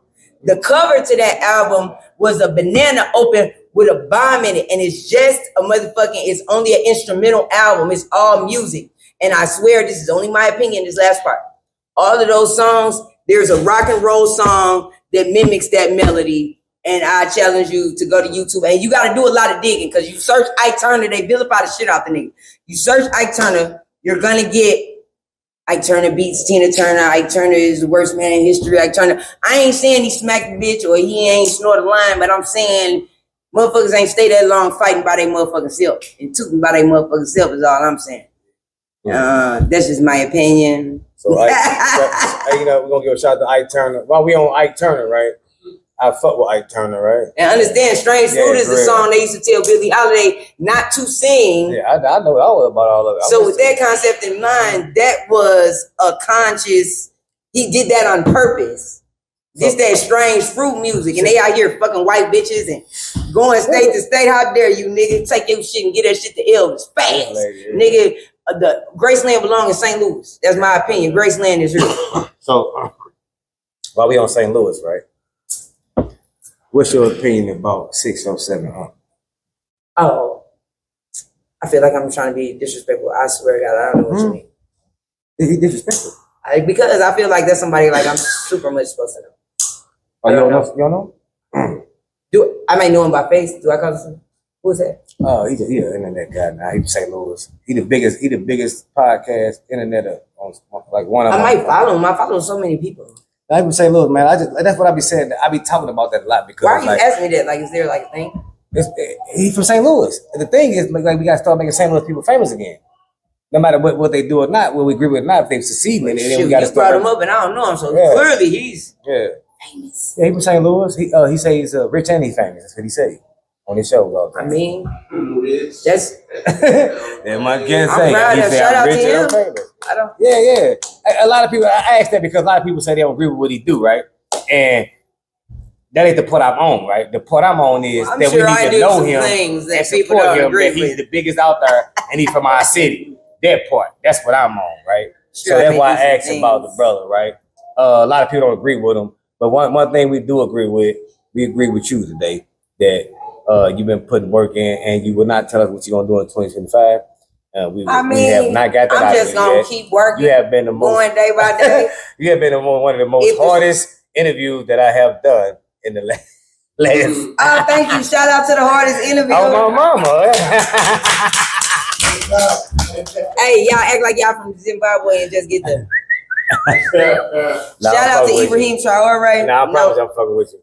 The cover to that album was a banana open with a bomb in it. And it's just it's only an instrumental album. It's all music. And I swear, this is only my opinion, this last part. All of those songs, there's a rock and roll song that mimics that melody. And I challenge you to go to YouTube. And you got to do a lot of digging because you search Ike Turner, they vilify the shit out the nigga. You search Ike Turner, you're gonna get Ike Turner beats Tina Turner. Ike Turner is the worst man in history. Ike Turner. I ain't saying he smacked the bitch or he ain't snorted a line, but I'm saying motherfuckers ain't stay that long fighting by their motherfucking self and tooting by their motherfucking self is all I'm saying. That's just my opinion. So, we're gonna give a shout out to Ike Turner. While we on Ike Turner, right? I fuck with Ike Turner, right? And understand, Strange Fruit is the song they used to tell Billie Holiday not to sing. Yeah, I know all about all of it. So with that concept in mind, that was a conscious, he did that on purpose. This that Strange Fruit music, and they out here fucking white bitches and going state to state. How dare you, nigga? Take your shit and get that shit to Elvis fast. Nigga, the Graceland belong in St. Louis. That's my opinion. Graceland is here. So, while we on St. Louis, right? What's your opinion about 607? Oh, I feel like I'm trying to be disrespectful. I swear to God, I don't know what you mean. Is he disrespectful? Because I feel like that's somebody like I'm super much supposed to know. Oh, you don't know? I might know him by face. Do I call him? Who's that? Oh, he's an internet guy now. He's St. Louis. He the biggest podcast internet on like one of them. I might follow him. I follow so many people. I even say, look, man, that's what I be saying. I be talking about that a lot because. Why are you asking me that? Like, is there like a thing? He's from St. Louis. And the thing is, like, we got to start making St. Louis people famous again. No matter what they do or not, what we agree with or not, if they succeed in it, then we got to start. You brought him up, and I don't know him, so clearly he's famous. Yeah, he from St. Louis. He say he's rich and he's famous. That's what he say on his show. All the time. I mean, that's. That my can't say. I'm proud he of say shout I'm out rich to and him. famous. I don't. Yeah. A lot of people. I asked that because a lot of people say they don't agree with what he do, right? And that ain't the part I'm on, right? The part I'm on is that we need to know him and support support him. That he's the biggest out there, and he's from our city. That part. That's what I'm on, right? So that's why I asked about the brother, right? A lot of people don't agree with him, but one thing we do agree with, we agree with you today that you've been putting work in, and you will not tell us what you're gonna do in 2025. We have not got that out. I'm just gonna keep working. You have been the most going day by day. You have been one of the most hardest interviews that I have done in the last. Oh, thank you! Shout out to the hardest interview. Oh, my mama. Hey, y'all act like y'all from Zimbabwe and just get the. Shout out to Ibrahim Traore. Nah, I promise I'm fucking with you.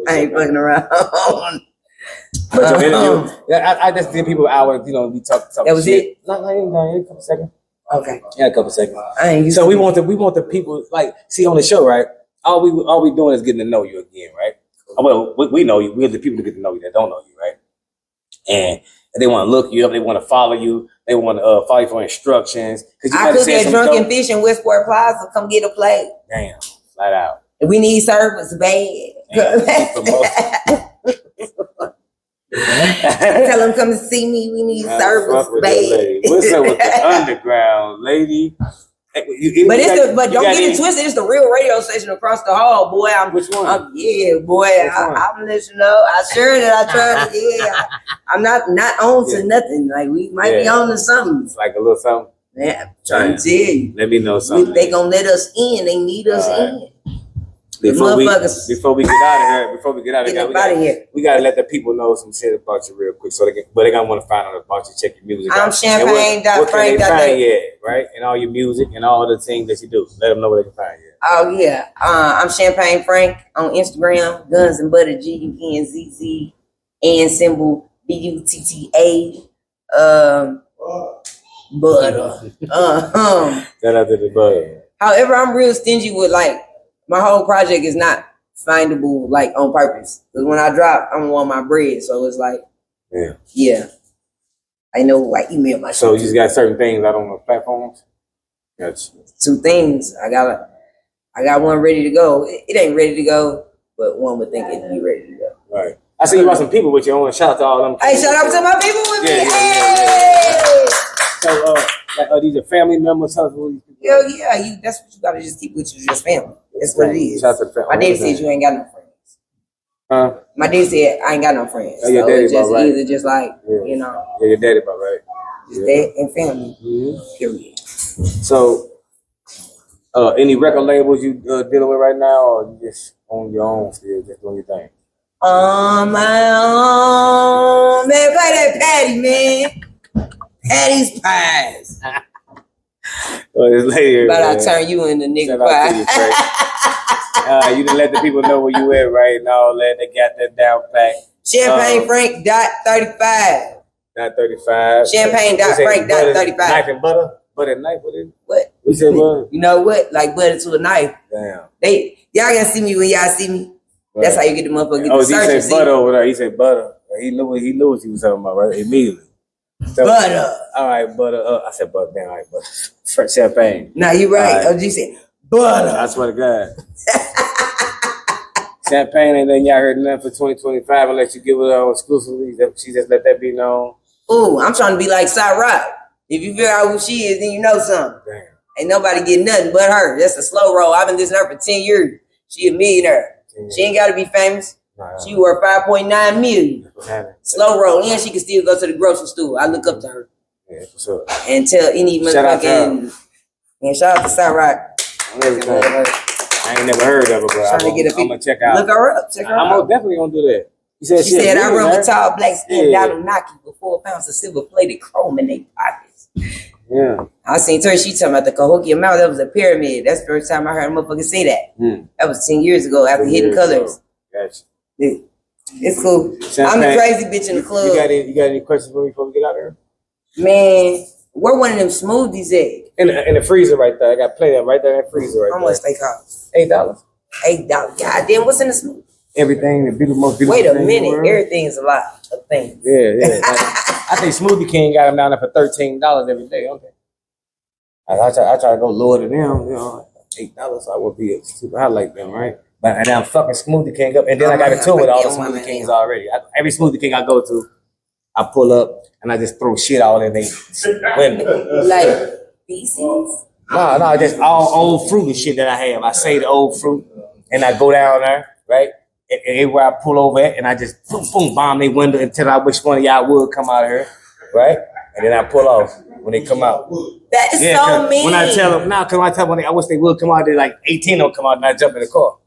I ain't fucking around. I just give people hours, we talk. That was shit. No, a couple seconds. Okay. Yeah, a couple seconds. So we want the people see on the show, right? All we doing is getting to know you again, right? Well, we know you. We're the people that get to know you that don't know you, right? And they want to look you up. They want to follow you. They want to follow you for instructions. I cook at Drunken Fish in Westport Plaza. Come get a plate. Damn, flat out. We need service bad. Tell them come to see me. We need service bad. What's up with the underground, lady? But don't get it twisted. It's the real radio station across the hall, boy. Which one? I'm letting you know. I sure that I tried to. Yeah, I'm not on to nothing. Like we might be on to something. It's like a little something. Yeah, I'm trying to tell you. Let me know something. They gonna let us in. They need us in. Before we get out of here, we gotta let the people know some shit about you real quick, so they're gonna want to find out about you, check your music. I'm champagne.frank. Right, and all your music and all the things that you do. Let them know where they can find you. Oh yeah, I'm Champagne Frank on Instagram. Guns and Butter GUNZZ and symbol BUTTA. Butter. Shout out to the butter. However, I'm real stingy with my whole project is not findable on purpose. Because when I drop, I'm on my bread. So it's yeah. I know I email my So you just got certain things out on the platforms? Gotcha. 2 things. I got one ready to go. It ain't ready to go, but one would think it'd be ready to go. Right. I see you got some people with you. I want to shout out to all them. Hey, shout out to my people with me. Yeah. So these are family members. Yeah. That's what you gotta just keep with you, just family. That's what it is. Shout out to the family. My daddy said you ain't got no friends. Huh? My daddy said I ain't got no friends. Oh, your daddy it's just right. either just Yeah, your daddy about right. Just that and family. Mm-hmm. Period. So, any record labels you dealing with right now, or you just on your own still, just doing your thing? On my own, man. Play that Patty, man. Patty's Pies. Well, it's later, but man. I turn you into nigga Shout out to you, Frank. You done let the people know where you at, right? And all that. They got that down pack. Champagne Frank .35. .35. Champagne Frank .35. Knife and butter? Butter and knife? What is it? What? We said butter? You know what? Like butter to a knife. Damn. Y'all gonna see me when y'all see me. Right. That's how you get the motherfucker. Get the search. He said butter over there. He said butter. He knew what he was talking about, right? Immediately. So, butter. All right, butter. I said butter. Damn, all right, butter. Fresh champagne. Nah, you right. Right. OG said butter. I swear to God. Champagne ain't nothing y'all heard nothing for 2025 unless you give it out exclusively. She just let that be known. Ooh, I'm trying to be like Cyrock. If you figure out who she is, then you know something. Damn. Ain't nobody getting nothing but her. That's a slow roll. I've been listening to her for 10 years. She a millionaire. She ain't got to be famous. She worth 5.9 million. Slow roll. And she can still go to the grocery store. I look up to her. Yeah, for sure. And tell any motherfucking... And shout out to Cyrock. I ain't never heard of her, bro. I'm gonna check out. Look her up. Check her out. I'm definitely gonna do that. She said I run with tall black skin Anunnaki with 4 pounds of silver plated chrome in their pockets. Yeah. I seen her. She talking about the Cahokia Mount. That was a pyramid. That's the first time I heard a motherfucker say that. That was 10 years ago after Hidden Colors. Gotcha. It's cool. I'm the crazy bitch in the club. You got any questions for me before we get out there? Man, where one of them smoothies at? In the freezer right there. I got plenty of them right there in that freezer right there. How much they cost? $8. $8. God damn, what's in the smoothie? Everything, the most beautiful. Wait a minute, everything is a lot of things. Yeah. Like, I think Smoothie King got them down there for $13 every day. Okay. I try to go lower than them, $8. So I would be super high like them, right? But and I'm fucking Smoothie King up, and then I got a tour with all the Smoothie Kings already. Every Smoothie King I go to, I pull up and I just throw shit all in their window. Like feces? No, just all old fruit and shit that I have. I say the old fruit, and I go down there, right? And everywhere I pull over at, and I just boom, bomb their window until I wish one of y'all would come out of here, right? And then I pull off when they come out. That is so mean. When I tell them, I wish they would come out, they like 18 don't come out and I jump in the car.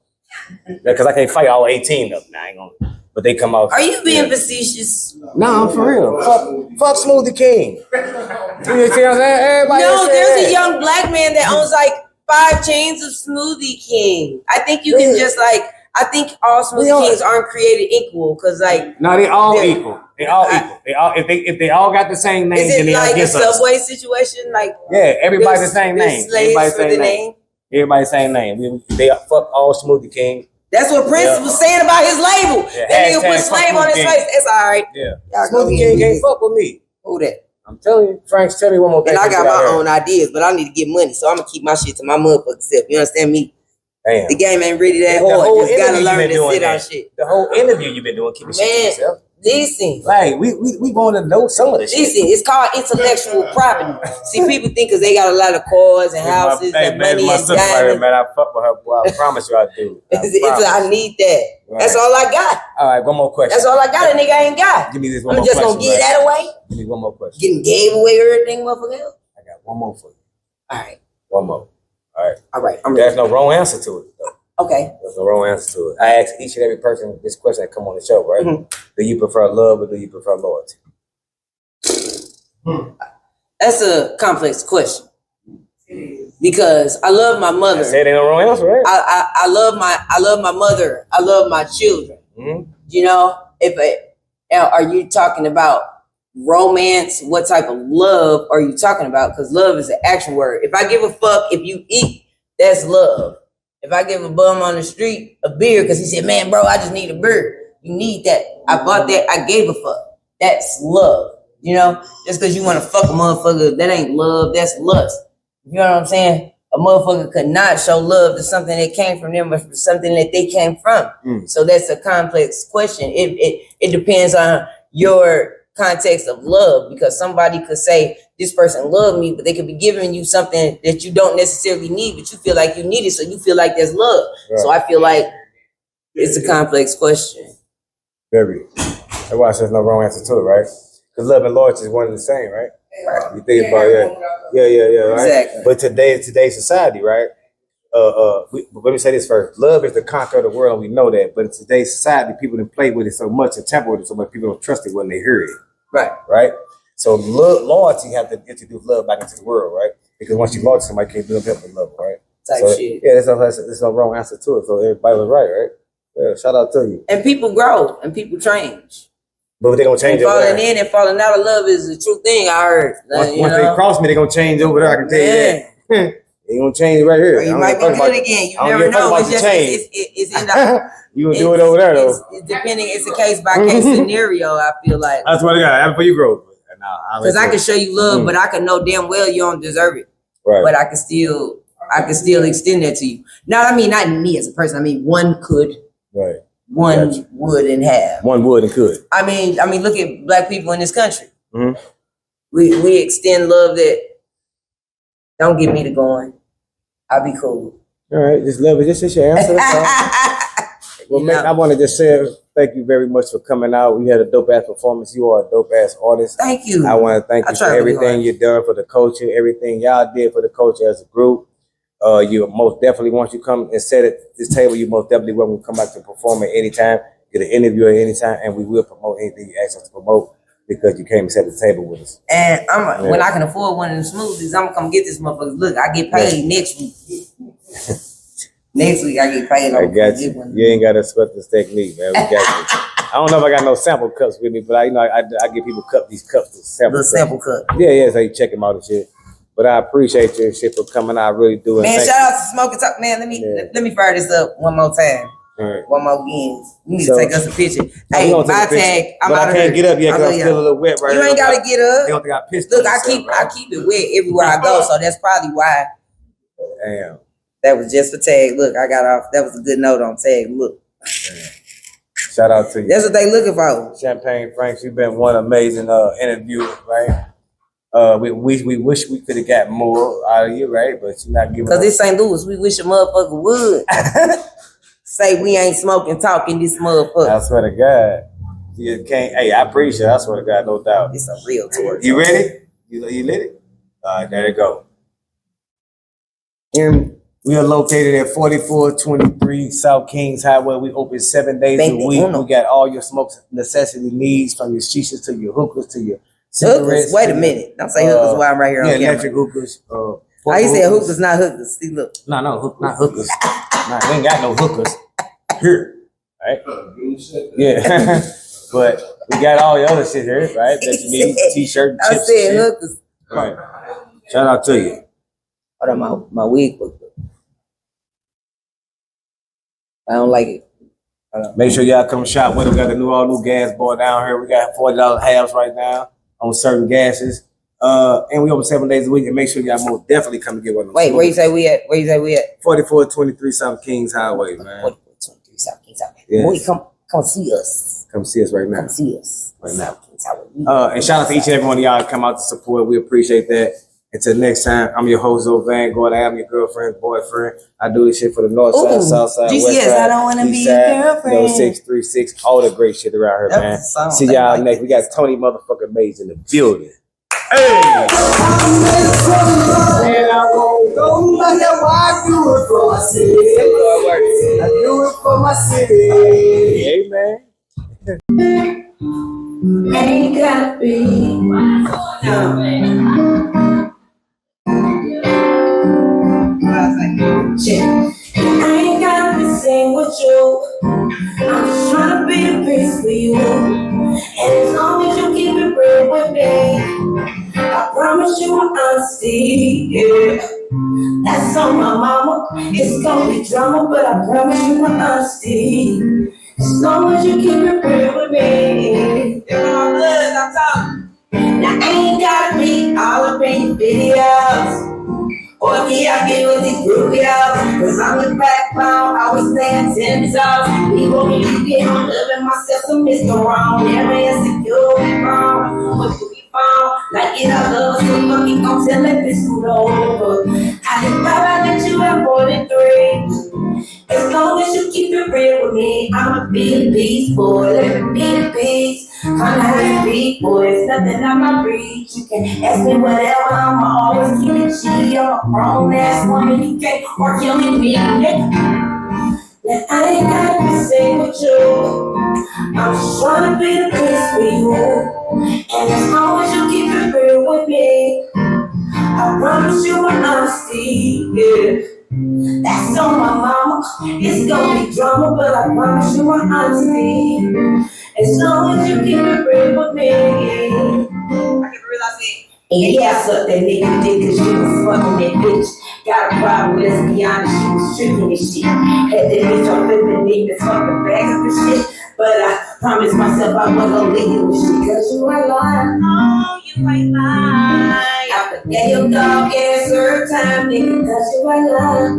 Because I can't fight all 18 of them. I ain't gonna, but they come out. Are you being facetious? No, I'm for real. Fuck Smoothie King. You know what I'm saying? Everybody there's a young black man that owns like 5 chains of Smoothie King. I think you can just like, I think all Smoothie Kings aren't created equal because like. No, they all equal. They all equal. They all if they all got the same name. Is it like a Subway situation? Like everybody the same name. Everybody the same name. Everybody same name. They fuck all Smoothie King. That's what Prince was saying about his label. That nigga put slave on his face. It's all right. Yeah. Smoothie King can't fuck with me. Who that? I'm telling you. Frank, tell me one more thing. And I got my own ideas, but I need to get money, so I'm gonna keep my shit to my motherfucking self. You understand me? Damn. The game ain't really that hard. You just gotta learn to sit on shit. The whole interview you've been doing, keeping shit to yourself. Listen. Like, we want to know some of this shit. Listen, it's called intellectual property. See, people think because they got a lot of cars and houses and money and diamonds. Man, I fuck with her, boy. I promise you I do. I need that. Right. That's all I got. All right, one more question. That's all I got. A nigga ain't got. Give me this one more question. I'm just going to give that away. Give me one more question. Getting gave away everything, motherfucker. I got one more for you. All right. One more. All right. There's no wrong answer to it, though. Okay. There's no wrong answer to it. I ask each and every person this question that come on the show, right? Mm-hmm. Do you prefer love or do you prefer loyalty? That's a complex question. Because I love my mother. I said ain't no wrong answer, right? I love my mother. I love my children. Mm-hmm. You know, are you talking about romance? What type of love are you talking about? Because love is an action word. If I give a fuck if you eat, that's love. If I give a bum on the street a beer because he said, man, bro, I just need a beer. You need that. I bought that. I gave a fuck. That's love. You know, just because you want to fuck a motherfucker, that ain't love. That's lust. You know what I'm saying? A motherfucker could not show love to something that came from them, but something that they came from. So that's a complex question. It depends on your context of love, because somebody could say this person loved me, but they could be giving you something that you don't necessarily need, but you feel like you need it, so you feel like there's love. Right. So I feel like it's a complex question. Very. That's why there's no wrong answer to it, right? Because love and loyalty is one and the same, right? Right. You think about it, yeah, right? Exactly. But today's society, right? Let me say this first. Love is the conquer of the world, and we know that. But in today's society, people didn't play with it so much and tamper with it so much. People don't trust it when they hear it. Right. Right? So loyalty have to introduce love back into the world, right? Because once you love somebody, you can't build up a level, right? Type shit. Yeah, there's no wrong answer to it. So everybody was right? Yeah, shout out to you. And people grow and people change. But they gonna change over there. Falling in and falling out of love is a true thing. I heard. Once they cross me, they gonna change over there. I can tell you that. They gonna change right here. Or you might be good again. You never know. It's just it's in the. You gonna do it over there though. It's depending. It's a case by case scenario. I feel like. That's what I got. After you grow. Because I can show you love, but I can know damn well you don't deserve it. Right. But I can still extend that to you. Now, I mean, not me as a person. I mean, one could. Right. One would and have. One would and could. I mean, look at black people in this country. Mm-hmm. We extend love that. Don't get me to going. I'll be cool. All right, just love it. Just your answer. Well, man, I want to just say thank you very much for coming out. We had a dope ass performance. You are a dope ass artist. Thank you. I want to thank you for everything you've done for the culture, everything y'all did for the culture as a group. You most definitely, once you come and sit at this table, you most definitely welcome to come back to perform at any time, get an interview at any time, and we will promote anything you ask us to promote because you came and sat at the table with us. And when I can afford one of them smoothies, I'm gonna come get this motherfucker. Look, I get paid next week. Next week I get paid. I got you. You ain't gotta sweat this technique, man. We got you. I don't know if I got no sample cups with me, but I give people these cups to sample. The sample cup. Yeah, so you check them out and shit. But I appreciate your shit for coming out. I really do it. Man, shout out to Smoking Talk. Man, let me fire this up one more time. Right. One more again. You need to take us a picture. Hey, my tag. I'm out of here. I can't get up yet because I'm still a little wet right now. You ain't gotta get up. They don't think I pissed. Look, I keep it wet everywhere I go, so that's probably why. Damn. That was just for tag. Look, I got off. That was a good note on tag. Look. Damn. Shout out to you. That's what they looking for. Champagne Franks, you've been one amazing interview, right? We wish we could have got more out of you, right? But you're not giving. Because it's St. Louis, we wish a motherfucker would say we ain't smoking, talking this motherfucker. I swear to God, you can't. Hey, I appreciate it. I swear to God, no doubt. It's a real tour. You ready? You lit it? All right, there you go. We are located at 4423 South Kings Highway. We open 7 days a week. We got all your smoke necessity needs, from your shishas to your hookahs to your cigarettes. Wait a minute. Don't say hookahs while I'm right here on camera. Electric hookahs. I used to say hookahs, not hookahs. See, look. No, not hookahs. We ain't got no hookahs here. Right? Yeah. But we got all the other shit here, right? That you need. T-shirt, chips. I said hookahs. All right. Shout out to you. Hold on, my wig. I don't like it. Make sure y'all come shop with us. We got the all new gas bar down here. We got $40 halves right now on certain gases. And we open 7 days a week. And make sure y'all most definitely come and get one of them. Wait, where you say we at? 4423 South Kings Highway, man. 4423 South Kings Highway. Yes. Boy, come see us. Come see us right now. Come see us. Right now. And shout out to each and every one of y'all that come out to support. We appreciate that. Until next time, I'm your host, Vanguard. I am your girlfriend's boyfriend. I do this shit for the north side, south side, GCS, west side. I don't want to be your girlfriend. 636, all the great shit around here, man. See y'all next. We got Tony motherfucking Mays in the building. Hey! And I won't go whenever I do it for my city. I do it for my city. Amen. Ain't gotta be. I ain't gotta be sing with you. I'm just trying to be the peace for you. And as long as you keep it real with me, I promise you my honesty. Yeah. That's on my mama. It's gonna be drama, but I promise you my honesty. As long as you keep it real with me. I'm talking. Now I ain't gotta be all up in your videos. Or I get with these groupies. Cause I'm the backbone, always staying 10 toes. People when you get on loving myself, so Mr. Wrong. Never insecure, be wrong. But you be found, like it I love, so fucking gon' tell that bitch scoot over. I just thought I let you have more than 3. As long as you keep it real with me, I'ma be the beast, boy. Let me be the beast. Kinda how you be, boy. It's nothing out my reach. You can ask me whatever, I'ma always keep it G. I'm a grown ass woman, you can't or killing me, nigga. That I ain't gotta be same with you. I'm just trying to be the best for you. And as long as you keep it real with me, I promise you yeah. That's on my mama. It's gonna be drama, but I promise you my honesty. As long as you keep it real with me. I can realize it. And yeah, I sucked that nigga dick cause she was fucking that bitch. Got a problem, let's be honest, she was tricking this shit. Had that bitch on flipping niggas, fucking bags of this shit. But I promised myself I wasn't gonna leave you with shit cause you ain't lying. Oh, you ain't lying. I forget your dog ass every time, nigga, cause you ain't lying.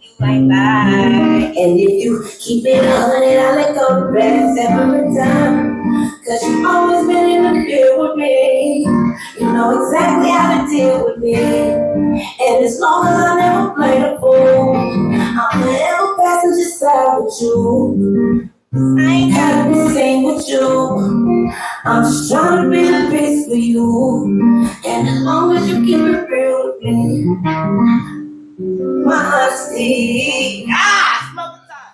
You ain't lying. And if you keep it 100, I'll let go the rest every time. Cause you always been in the field with me. You know exactly how to deal with me. And as long as I never play the fool, I'm forever passenger side with you. I ain't gotta be same with you. I'm just trying to be the best for you. And as long as you keep it real with me, my honesty. Smoke time.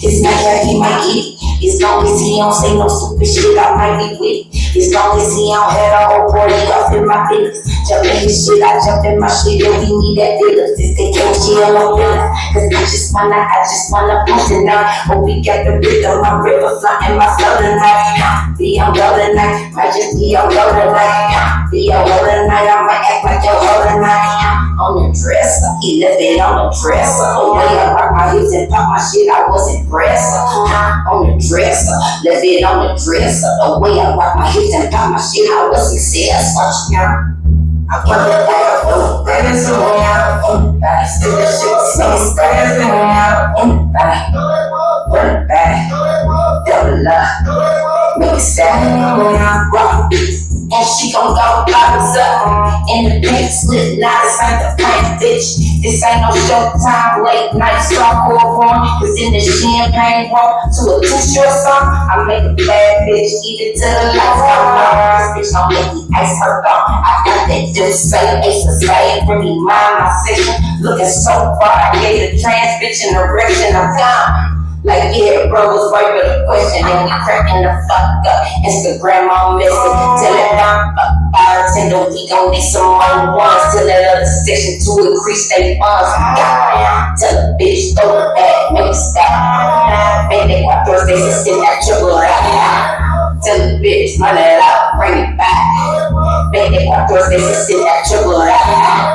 It's not like he might get it. As long as he don't say no stupid shit, I might be with it. As long as he don't have a whole party off in my business. Jump in his shit, I jump in my shit, and we need that dealers. This they can't chill no feelings. Cause I just wanna boost tonight. Hope we got the rhythm, my river flying my southern night. Be on low tonight, might just be on low tonight. Be on low tonight, I might act like your whole tonight. On the dresser, he left it on the dresser. The way I rock my hips and pop my shit, I was impressed. On the dresser, left it on the dresser. The way I rock my hips and pop my shit, I was successful. I put it down, that is the way I'm back. Still the shit so fast and I'm back. Run back, double up, make it stand when I rock. And she gon' go bottoms up in the pink slip. Now this ain't the prank, bitch. This ain't no showtime, late night softcore porn. It's in the champagne room to a too short song. I make a bad bitch eat it till the lights come on. This bitch don't make me ice her thumb. I got that just say ace of spade, bring me mind my section. Looking so far, I gave the trans bitch an erection. I'm gone. Like, yeah, bro was right with a question and we cracking the fuck up. Instagram on message, tell it I'm a bartender, we gon' need some more ones. Tell that other section to increase their funds. Tell a bitch, throw it back, make it stop. Baby, what Thursday, sit that triple out. Tell a bitch, run it out, bring it back. Baby, what Thursday, sit that triple out.